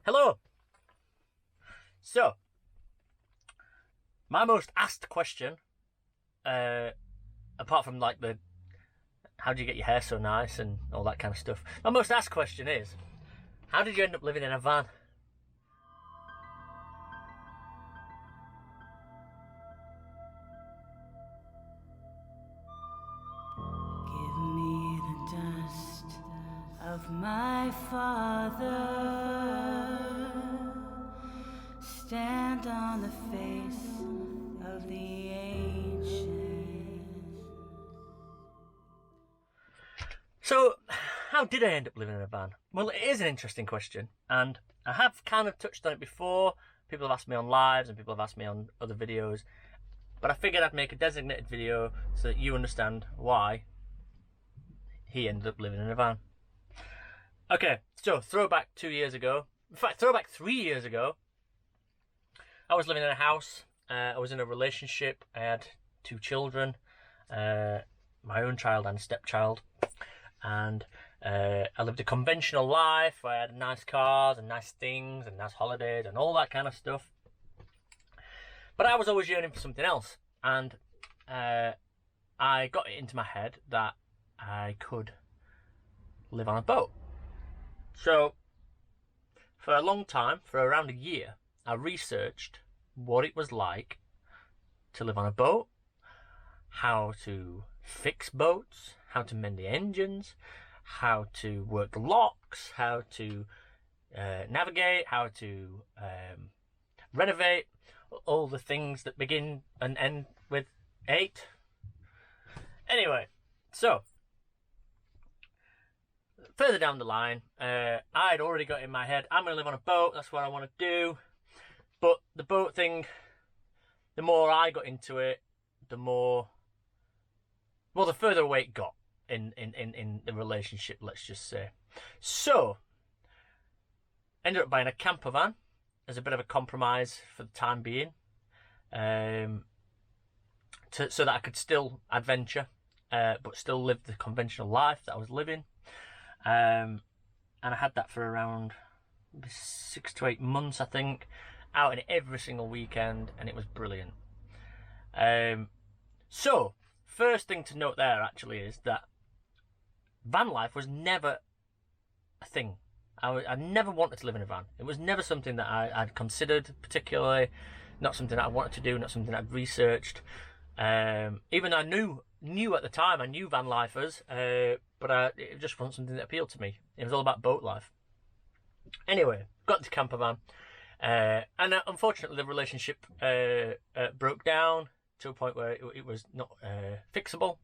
Hello. So, my most asked question, apart from like the how do you get your hair so nice and all that kind of stuff, my most asked question is, how did you end up living in a van? Give me the dust of my father. Stand on the face of the ancients. So, how did I end up living in a van? Well, it is an interesting question, and I have kind of touched on it before. People have asked me on lives and people have asked me on other videos, but I figured I'd make a designated video so that you understand why he ended up living in a van. Okay, so throwback 2 years ago, in fact, throwback 3 years ago, I was living in a house. I was in a relationship. I had 2 children, my own child and stepchild, and I lived a conventional life. I had nice cars and nice things and nice holidays and all that kind of stuff. But I was always yearning for something else, and I got it into my head that I could live on a boat. So, for a long time, for around a year, I researched what it was like to live on a boat, how to fix boats, how to mend the engines, how to work the locks, how to navigate, how to renovate, all the things that begin and end with 8. Anyway, so further down the line, I'd already got in my head, I'm going to live on a boat, that's what I want to do. But the boat thing, the more I got into it, the further away it got in the relationship, let's just say. So, ended up buying a camper van as a bit of a compromise for the time being, so that I could still adventure, but still live the conventional life that I was living. And I had that for around 6 to 8 months, I think, out in every single weekend, and it was brilliant. So, first thing to note there actually is that van life was never a thing. I never wanted to live in a van. It was never something that I'd considered particularly, not something that I wanted to do, not something I'd researched. Even though I knew at the time, I knew van lifers, but it just wasn't something that appealed to me. It was all about boat life. Anyway, got the camper van, and unfortunately the relationship broke down to a point where it was not fixable,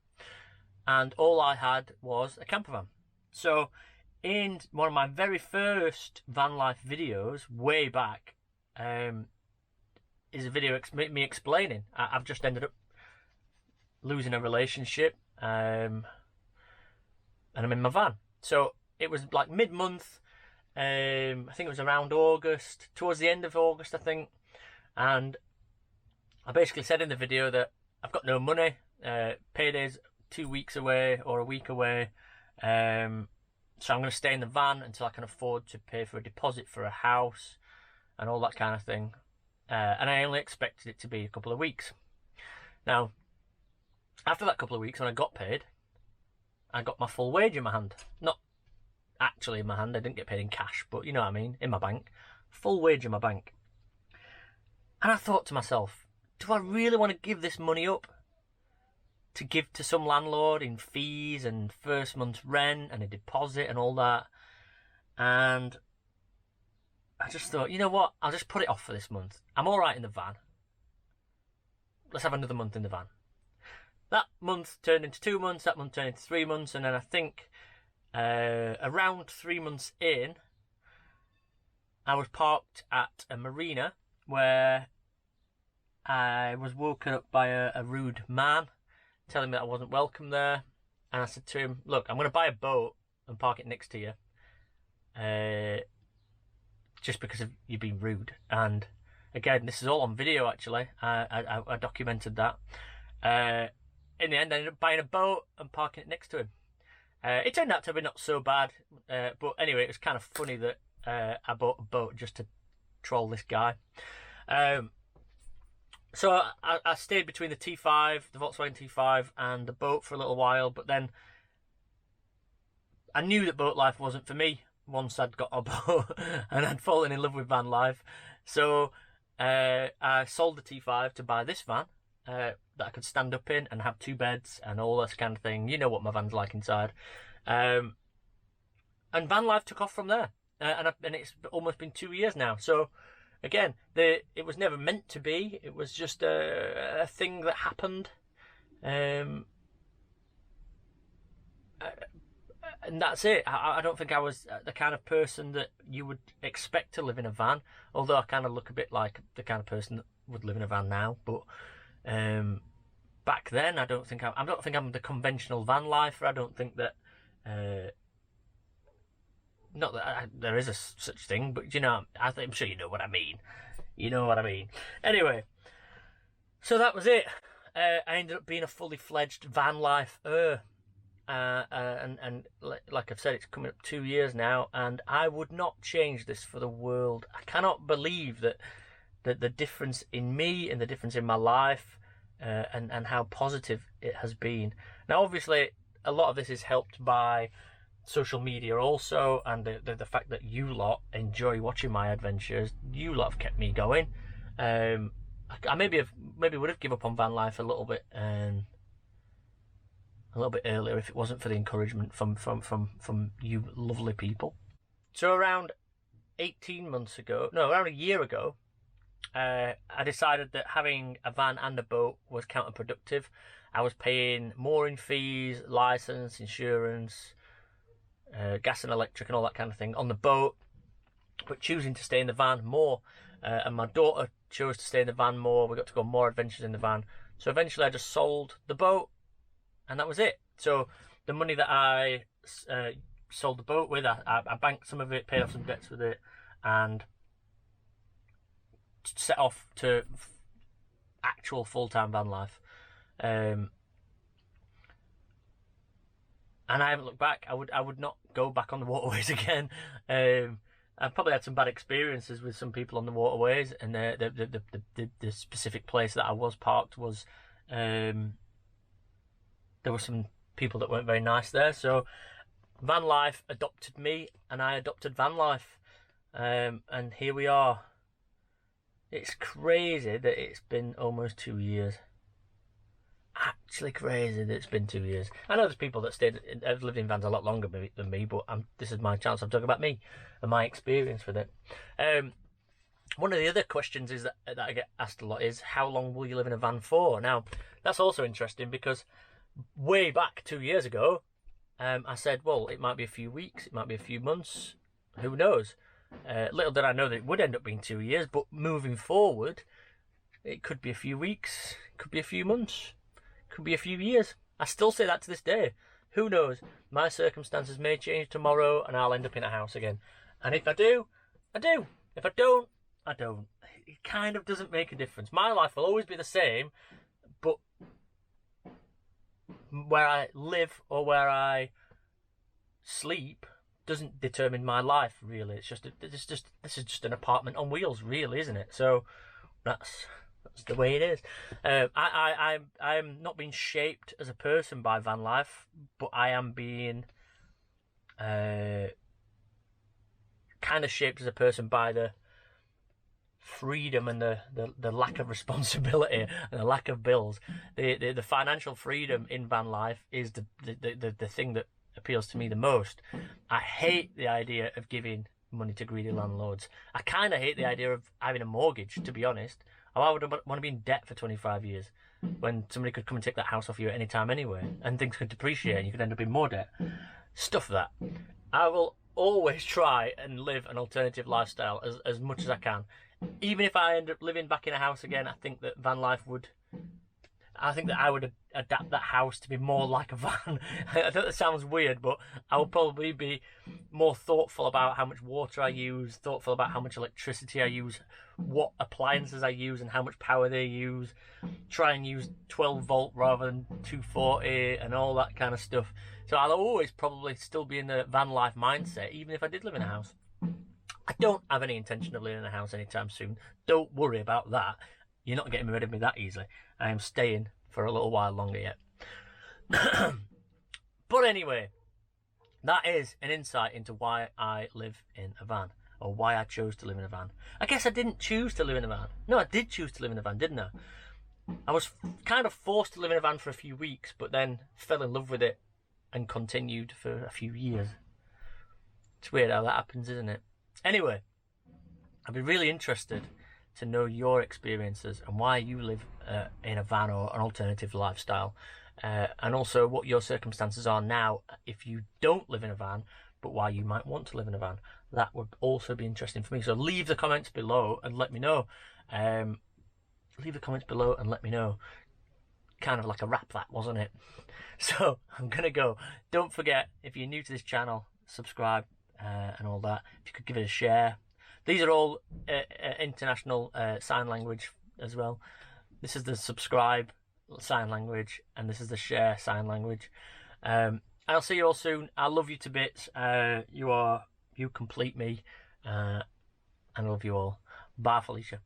and all I had was a camper van. So, in one of my very first van life videos, way back, is a video me explaining I've just ended up losing a relationship, and I'm in my van. So it was like mid-month, I think it was around August, towards the end of August, I think, and I basically said in the video that I've got no money, payday's 2 weeks away or a week away, so I'm going to stay in the van until I can afford to pay for a deposit for a house and all that kind of thing, and I only expected it to be a couple of weeks. Now, after that couple of weeks, when I got paid, I got my full wage in my hand. Not actually in my hand, I didn't get paid in cash, but you know what I mean, in my bank. Full wage in my bank. And I thought to myself, do I really want to give this money up to give to some landlord in fees and first month's rent and a deposit and all that? And I just thought, you know what, I'll just put it off for this month. I'm alright in the van. Let's have another month in the van. That month turned into 2 months, that month turned into 3 months, and then I think around 3 months in, I was parked at a marina where I was woken up by a rude man telling me that I wasn't welcome there. And I said to him, look, I'm going to buy a boat and park it next to you, just because of you being rude. And again, this is all on video actually. I documented that. In the end, I ended up buying a boat and parking it next to him. It turned out to be not so bad, but anyway, it was kind of funny that I bought a boat just to troll this guy. So I stayed between the T5, the Volkswagen T5, and the boat for a little while, but then I knew that boat life wasn't for me once I'd got a boat and I'd fallen in love with van life. So I sold the T5 to buy this van that I could stand up in and have 2 beds and all this kind of thing. You know what my van's like inside. And van life took off from there. And it's almost been 2 years now. So again, it was never meant to be. It was just a thing that happened. And that's it. I don't think I was the kind of person that you would expect to live in a van. Although I kind of look a bit like the kind of person that would live in a van now. But back then, I don't think I'm the conventional van lifer. I don't think that. Not that there is such thing, but I'm sure you know what I mean. You know what I mean. Anyway, so that was it. I ended up being a fully fledged van lifer. And like I've said, it's coming up 2 years now, and I would not change this for the world. I cannot believe that the difference in me and the difference in my life, and how positive it has been. Now, obviously, a lot of this is helped by social media also, and the fact that you lot enjoy watching my adventures. You lot have kept me going. I maybe would have given up on van life a little bit earlier if it wasn't for the encouragement from you lovely people. So around around a year ago, I decided that having a van and a boat was counterproductive. I was paying more in fees, license, insurance, gas and electric and all that kind of thing on the boat, but choosing to stay in the van more. And my daughter chose to stay in the van more. We got to go on more adventures in the van. So eventually I just sold the boat, and that was it. So the money that I sold the boat with, I banked some of it, paid off some debts with it, and set off to actual full-time van life. And I haven't looked back. I would not go back on the waterways again. I've probably had some bad experiences with some people on the waterways, and the specific place that I was parked was there were some people that weren't very nice there. So van life adopted me, and I adopted van life, and here we are. It's crazy that it's been almost 2 years. Actually crazy that it's been 2 years. I know there's people that have lived in vans a lot longer than me, but this is my chance. I'm talking about me and my experience with it. One of the other questions is that I get asked a lot is, how long will you live in a van for? Now, that's also interesting because way back 2 years ago, I said, well, it might be a few weeks, it might be a few months, who knows? Little did I know that it would end up being 2 years, but moving forward, it could be a few weeks, it could be a few months, it could be a few years. I still say that to this day. Who knows? My circumstances may change tomorrow and I'll end up in a house again. And if I do, I do. If I don't, I don't. It kind of doesn't make a difference. My life will always be the same, but where I live or where I sleep doesn't determine my life, really. This is just an apartment on wheels, really, isn't it? So that's the way it is. I'm not being shaped as a person by van life, but I am being kind of shaped as a person by the freedom and the lack of responsibility and the lack of bills. The financial freedom in van life is the thing that appeals to me the most. I hate the idea of giving money to greedy landlords. I kind of hate the idea of having a mortgage, to be honest. Why would I want to be in debt for 25 years when somebody could come and take that house off you at any time anyway, and things could depreciate and you could end up in more debt? Stuff that. I will always try and live an alternative lifestyle as much as I can. Even if I end up living back in a house again, I think that van life would... I think that I would adapt that house to be more like a van. I know that sounds weird, but I would probably be more thoughtful about how much water I use, thoughtful about how much electricity I use, what appliances I use and how much power they use. Try and use 12-volt rather than 240 and all that kind of stuff. So I'll always probably still be in the van life mindset, even if I did live in a house. I don't have any intention of living in a house anytime soon. Don't worry about that. You're not getting rid of me that easily. I am staying for a little while longer yet. But anyway, that is an insight into why I live in a van, or why I chose to live in a van. I guess I didn't choose to live in a van. No, I did choose to live in a van, didn't I? I was kind of forced to live in a van for a few weeks, but then fell in love with it and continued for a few years. It's weird how that happens, isn't it? Anyway, I'd be really interested to know your experiences and why you live in a van or an alternative lifestyle, and also what your circumstances are now if you don't live in a van, but why you might want to live in a van. That would also be interesting for me. So leave the comments below and let me know. Leave the comments below and let me know. Kind of like a wrap, that, wasn't it? So I'm gonna go. Don't forget, if you're new to this channel, subscribe and all that. If you could give it a share. These are all international sign language as well. This is the subscribe sign language, and this is the share sign language. I'll see you all soon. I love you to bits. You complete me, and I love you all. Bye, Felicia.